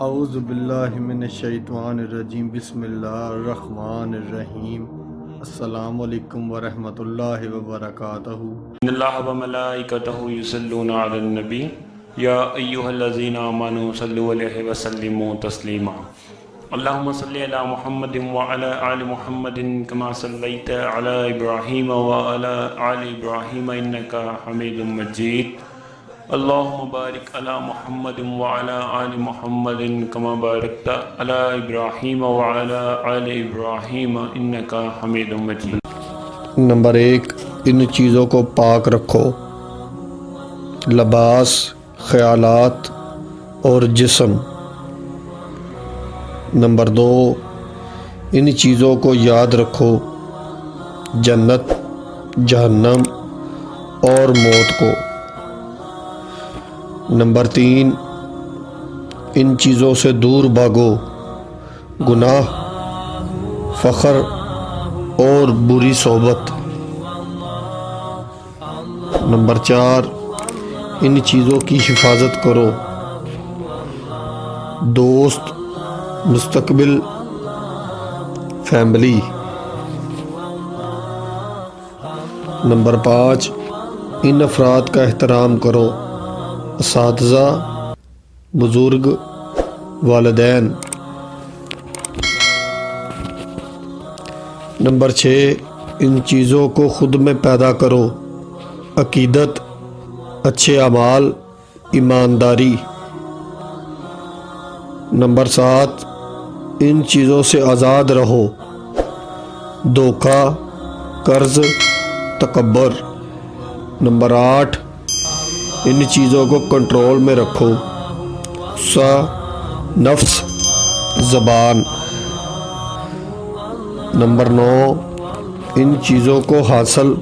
اعوذ باللہ من الشیطان الرجیم بسم اللہ الرحمن الرحیم السلام علیکم ورحمۃ اللہ وبرکاتہ۔ ان اللہ وملائکتہ یصلون علی النبی یا ایہا الذین آمنوا صلوا علیہ وسلموا تسلیما۔ اللہم صلی علی محمد وعلی آل محمد کما صلیت علی ابراہیم وعلی آل ابراہیم انکا حمید مجید۔ اللہم بارک علی محمد وعلی آل محمد کما بارکت علی ابراہیم وعلی آل ابراہیم انکا حمید مجید۔ نمبر 1، ان چیزوں کو پاک رکھو: لباس، خیالات اور جسم۔ نمبر 2، ان چیزوں کو یاد رکھو: جنت، جہنم اور موت کو۔ نمبر 3، ان چیزوں سے دور بھاگو: گناہ، فخر اور بری صحبت۔ نمبر 4، ان چیزوں کی حفاظت کرو: دوست، مستقبل، فیملی۔ نمبر 5، ان افراد کا احترام کرو: اساتذہ، بزرگ، والدین۔ نمبر 6، ان چیزوں کو خود میں پیدا کرو: عقیدت، اچھے اعمال، ایمانداری۔ نمبر 7، ان چیزوں سے آزاد رہو: دھوکہ، قرض، تکبر۔ نمبر 8، ان چیزوں کو کنٹرول میں رکھو: غصہ، نفس، زبان۔ نمبر 9، ان چیزوں کو حاصل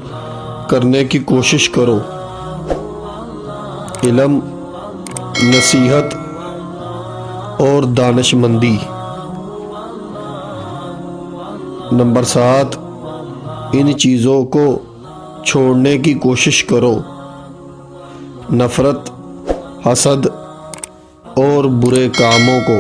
کرنے کی کوشش کرو: علم، نصیحت اور دانش مندی۔ نمبر 7، ان چیزوں کو چھوڑنے کی کوشش کرو: نفرت، حسد اور برے کاموں کو۔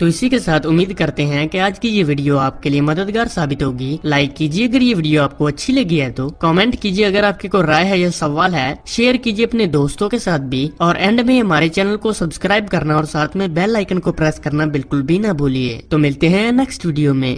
تو اسی کے ساتھ امید کرتے ہیں کہ آج کی یہ ویڈیو آپ کے لیے مددگار ثابت ہوگی۔ لائک کیجیے اگر یہ ویڈیو آپ کو اچھی لگی ہے تو، کامنٹ کیجیے اگر آپ کی کوئی رائے ہے یا سوال ہے، شیئر کیجیے اپنے دوستوں کے ساتھ بھی، اور اینڈ میں ہمارے چینل کو سبسکرائب کرنا اور ساتھ میں بیل آئیکن کو پریس کرنا بالکل بھی نہ بھولیے۔ تو ملتے ہیں نیکسٹ ویڈیو میں۔